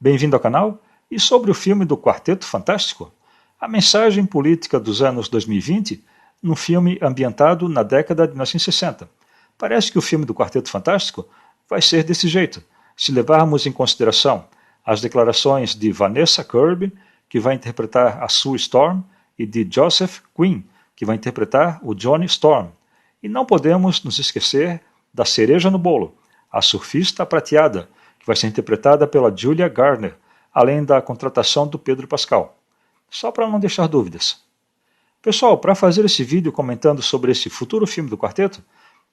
Bem-vindo ao canal. E sobre o filme do Quarteto Fantástico? A mensagem política dos anos 2020 num filme ambientado na década de 1960. Parece que o filme do Quarteto Fantástico vai ser desse jeito, se levarmos em consideração as declarações de Vanessa Kirby, que vai interpretar a Sue Storm, e de Joseph Quinn, que vai interpretar o Johnny Storm. E não podemos nos esquecer da cereja no bolo, a surfista prateada, que vai ser interpretada pela Julia Garner, além da contratação do Pedro Pascal. Só para não deixar dúvidas. Pessoal, para fazer esse vídeo comentando sobre esse futuro filme do quarteto,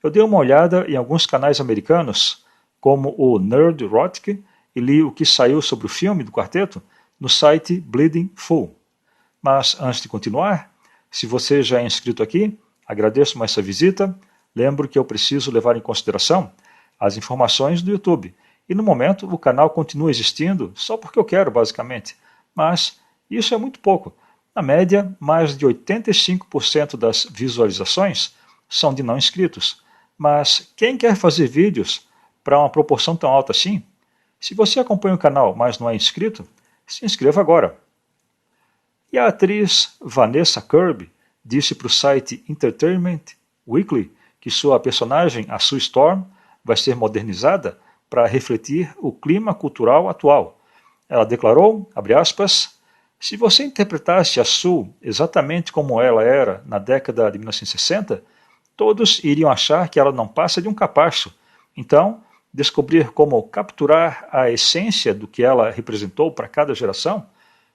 eu dei uma olhada em alguns canais americanos, como o Nerdrotic, e li o que saiu sobre o filme do quarteto no site Bleeding Full. Mas antes de continuar, se você já é inscrito aqui, agradeço mais essa visita. Lembro que eu preciso levar em consideração as informações do YouTube. E no momento o canal continua existindo só porque eu quero, basicamente. Mas isso é muito pouco. Na média, mais de 85% das visualizações são de não inscritos. Mas quem quer fazer vídeos para uma proporção tão alta assim? Se você acompanha o canal, mas não é inscrito, se inscreva agora. E a atriz Vanessa Kirby disse para o site Entertainment Weekly que sua personagem, a Sue Storm, vai ser modernizada para refletir o clima cultural atual. Ela declarou, abre aspas, se você interpretasse a Sue exatamente como ela era na década de 1960, todos iriam achar que ela não passa de um capacho. Então, descobrir como capturar a essência do que ela representou para cada geração,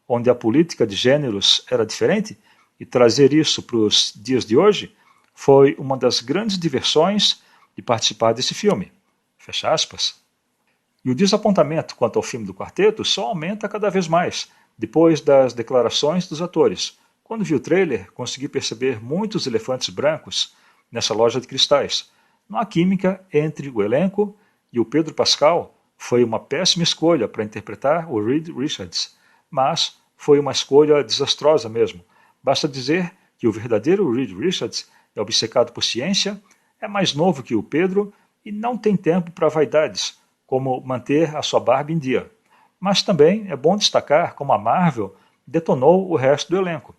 onde a política de gêneros era diferente, e trazer isso para os dias de hoje, foi uma das grandes diversões de participar desse filme. Fecha aspas. E o desapontamento quanto ao filme do quarteto só aumenta cada vez mais, depois das declarações dos atores. Quando vi o trailer, consegui perceber muitos elefantes brancos nessa loja de cristais. Não há química entre o elenco e o Pedro Pascal foi uma péssima escolha para interpretar o Reed Richards, mas foi uma escolha desastrosa mesmo. Basta dizer que o verdadeiro Reed Richards é obcecado por ciência, é mais novo que o Pedro e não tem tempo para vaidades, como manter a sua barba em dia. Mas também é bom destacar como a Marvel detonou o resto do elenco.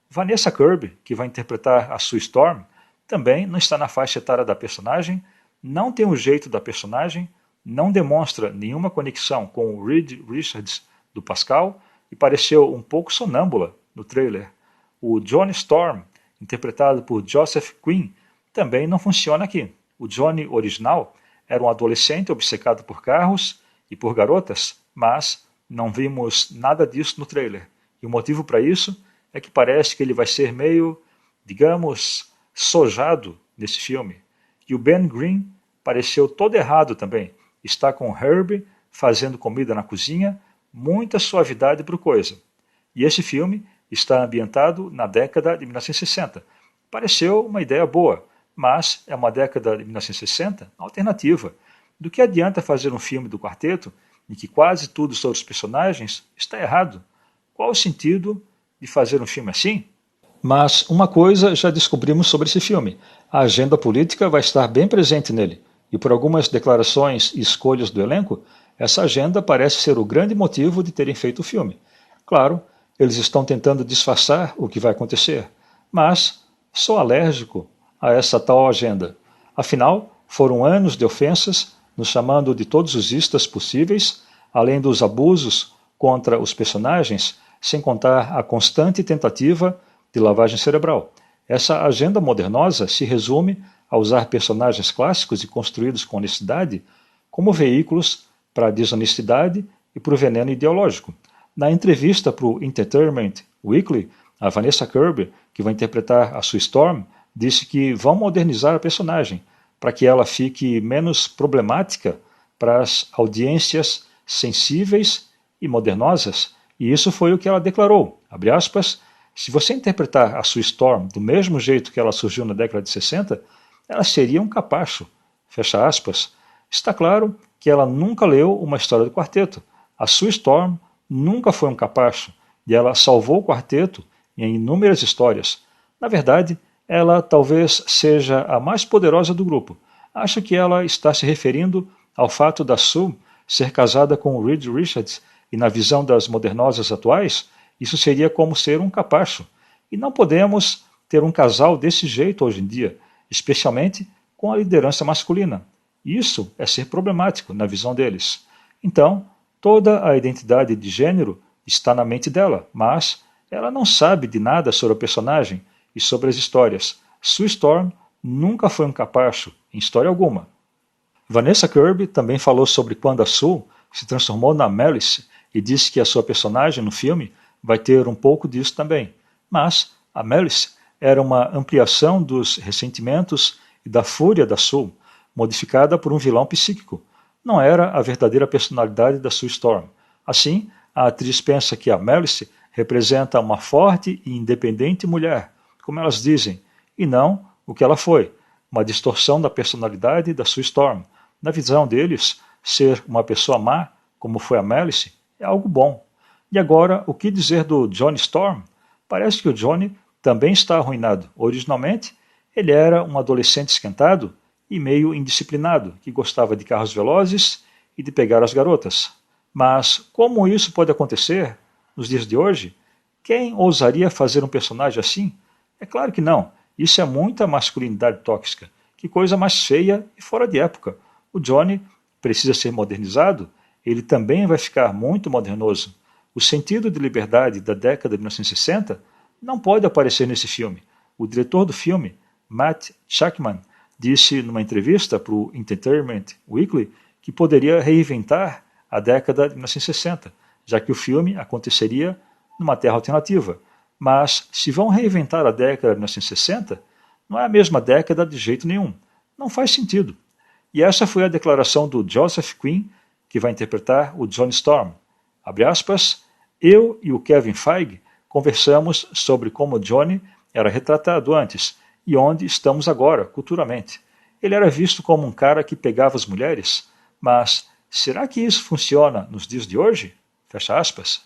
Vanessa Kirby, que vai interpretar a Sue Storm, também não está na faixa etária da personagem, não tem o jeito da personagem, não demonstra nenhuma conexão com o Reed Richards do Pascal e pareceu um pouco sonâmbula no trailer. O Johnny Storm, interpretado por Joseph Quinn, também não funciona aqui. O Johnny original era um adolescente obcecado por carros e por garotas, mas não vimos nada disso no trailer. E o motivo para isso é que parece que ele vai ser meio, digamos, sojado nesse filme. E o Ben Green pareceu todo errado também. Está com Herbie fazendo comida na cozinha, muita suavidade para o coisa. E esse filme está ambientado na década de 1960. Pareceu uma ideia boa, mas é uma década de 1960 alternativa. Do que adianta fazer um filme do quarteto em que quase tudo sobre os personagens está errado? Qual o sentido de fazer um filme assim? Mas uma coisa já descobrimos sobre esse filme. A agenda política vai estar bem presente nele. E por algumas declarações e escolhas do elenco, essa agenda parece ser o grande motivo de terem feito o filme. Claro, eles estão tentando disfarçar o que vai acontecer, mas sou alérgico a essa tal agenda. Afinal, foram anos de ofensas, nos chamando de todos os istas possíveis, além dos abusos contra os personagens, sem contar a constante tentativa de lavagem cerebral. Essa agenda modernosa se resume a usar personagens clássicos e construídos com honestidade como veículos para a desonestidade e para o veneno ideológico. Na entrevista para o Entertainment Weekly, a Vanessa Kirby, que vai interpretar a Sue Storm, disse que vão modernizar a personagem para que ela fique menos problemática para as audiências sensíveis e modernosas. E isso foi o que ela declarou, abre aspas, se você interpretar a Sue Storm do mesmo jeito que ela surgiu na década de 60, ela seria um capacho, fecha aspas. Está claro que ela nunca leu uma história do quarteto. A Sue Storm nunca foi um capacho e ela salvou o quarteto em inúmeras histórias. Na verdade, ela talvez seja a mais poderosa do grupo. Acho que ela está se referindo ao fato da Sue ser casada com o Reed Richards e na visão das modernosas atuais, isso seria como ser um capacho. E não podemos ter um casal desse jeito hoje em dia, especialmente com a liderança masculina. Isso é ser problemático na visão deles. Então, toda a identidade de gênero está na mente dela, mas ela não sabe de nada sobre o personagem e sobre as histórias. Sue Storm nunca foi um capacho, em história alguma. Vanessa Kirby também falou sobre quando a Sue se transformou na Malice e disse que a sua personagem no filme vai ter um pouco disso também. Mas a Malice era uma ampliação dos ressentimentos e da fúria da Sue, modificada por um vilão psíquico. Não era a verdadeira personalidade da Sue Storm. Assim, a atriz pensa que a Malice representa uma forte e independente mulher, como elas dizem, e não o que ela foi, uma distorção da personalidade da Sue Storm. Na visão deles, ser uma pessoa má, como foi a Malice, é algo bom. E agora, o que dizer do Johnny Storm? Parece que o Johnny também está arruinado. Originalmente, ele era um adolescente esquentado e meio indisciplinado, que gostava de carros velozes e de pegar as garotas. Mas como isso pode acontecer nos dias de hoje? Quem ousaria fazer um personagem assim? É claro que não. Isso é muita masculinidade tóxica. Que coisa mais feia e fora de época. O Johnny precisa ser modernizado, ele também vai ficar muito modernoso. O sentido de liberdade da década de 1960 não pode aparecer nesse filme. O diretor do filme, Matt Shakman, disse numa entrevista para o Entertainment Weekly que poderia reinventar a década de 1960, já que o filme aconteceria numa terra alternativa. Mas se vão reinventar a década de 1960, não é a mesma década de jeito nenhum. Não faz sentido. E essa foi a declaração do Joseph Quinn, que vai interpretar o Johnny Storm. Abre aspas, eu e o Kevin Feige conversamos sobre como Johnny era retratado antes e onde estamos agora, culturalmente. Ele era visto como um cara que pegava as mulheres, mas será que isso funciona nos dias de hoje? Fecha aspas.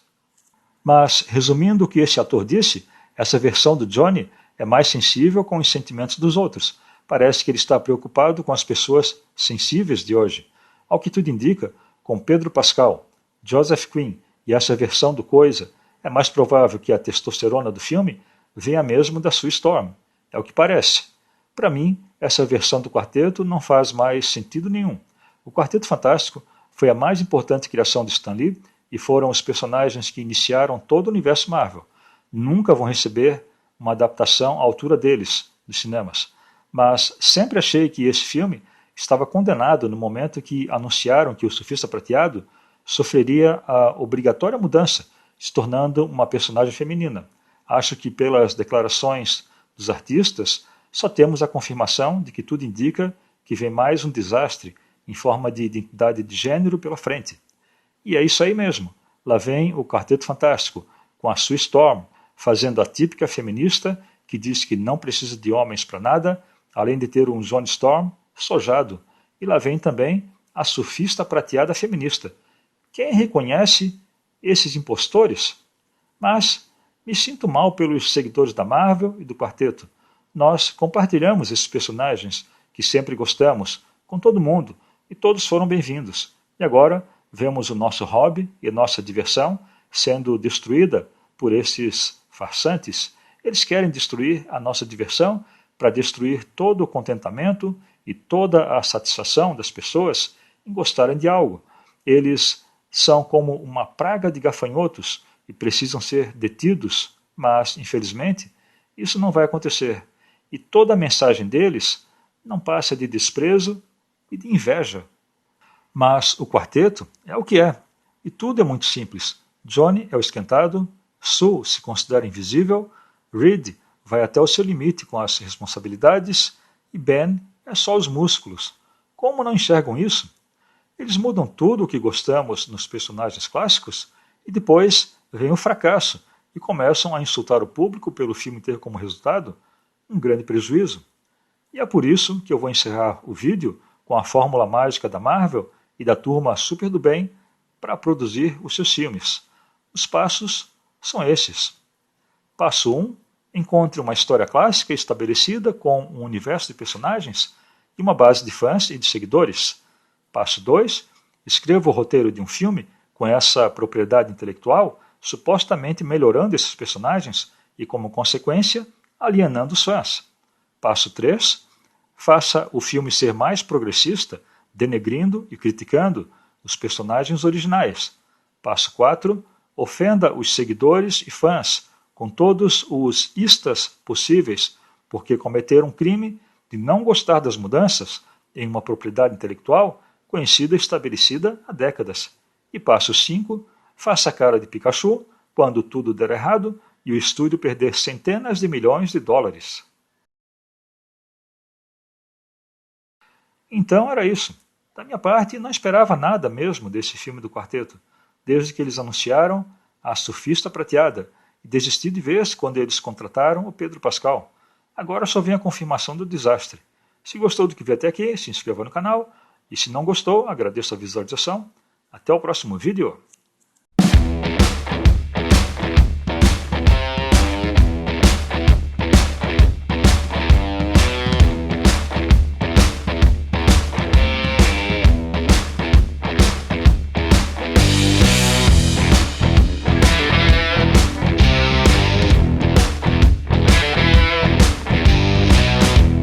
Mas, resumindo o que esse ator disse, essa versão do Johnny é mais sensível com os sentimentos dos outros. Parece que ele está preocupado com as pessoas sensíveis de hoje. Ao que tudo indica, com Pedro Pascal, Joseph Quinn e essa versão do Coisa, é mais provável que a testosterona do filme venha mesmo da Sue Storm. É o que parece. Para mim, essa versão do quarteto não faz mais sentido nenhum. O Quarteto Fantástico foi a mais importante criação de Stan Lee e foram os personagens que iniciaram todo o universo Marvel. Nunca vão receber uma adaptação à altura deles nos cinemas. Mas sempre achei que esse filme estava condenado no momento que anunciaram que o Surfista Prateado sofreria a obrigatória mudança, se tornando uma personagem feminina. Acho que pelas declarações dos artistas, só temos a confirmação de que tudo indica que vem mais um desastre em forma de identidade de gênero pela frente. E é isso aí mesmo. Lá vem o Quarteto Fantástico, com a Sue Storm, fazendo a típica feminista que diz que não precisa de homens para nada, além de ter um Johnny Storm sojado. E lá vem também a surfista prateada feminista. Quem reconhece esses impostores? Mas me sinto mal pelos seguidores da Marvel e do Quarteto. Nós compartilhamos esses personagens que sempre gostamos com todo mundo e todos foram bem-vindos. E agora vemos o nosso hobby e a nossa diversão sendo destruída por esses farsantes. Eles querem destruir a nossa diversão para destruir todo o contentamento e toda a satisfação das pessoas em gostarem de algo. Eles são como uma praga de gafanhotos e precisam ser detidos, mas, infelizmente, isso não vai acontecer. E toda a mensagem deles não passa de desprezo e de inveja. Mas o quarteto é o que é, e tudo é muito simples. Johnny é o esquentado, Sue se considera invisível, Reed vai até o seu limite com as responsabilidades e Ben é só os músculos. Como não enxergam isso? Eles mudam tudo o que gostamos nos personagens clássicos e depois vem o fracasso e começam a insultar o público pelo filme ter como resultado um grande prejuízo. E é por isso que eu vou encerrar o vídeo com a fórmula mágica da Marvel e da turma super do bem para produzir os seus filmes. Os passos são esses. Passo 1. Encontre uma história clássica estabelecida com um universo de personagens e uma base de fãs e de seguidores. Passo 2. Escreva o roteiro de um filme com essa propriedade intelectual, supostamente melhorando esses personagens e, como consequência, alienando os fãs. Passo 3. Faça o filme ser mais progressista, denegrindo e criticando os personagens originais. Passo 4. Ofenda os seguidores e fãs com todos os istas possíveis, porque cometeram um crime de não gostar das mudanças em uma propriedade intelectual conhecida e estabelecida há décadas. E passo 5. Faça a cara de Pikachu quando tudo der errado e o estúdio perder centenas de milhões de dólares. Então era isso. Da minha parte, não esperava nada mesmo desse filme do quarteto, desde que eles anunciaram A Surfista Prateada, e desisti de vez quando eles contrataram o Pedro Pascal. Agora só vem a confirmação do desastre. Se gostou do que viu até aqui, se inscreva no canal, e se não gostou, agradeço a visualização. Até o próximo vídeo.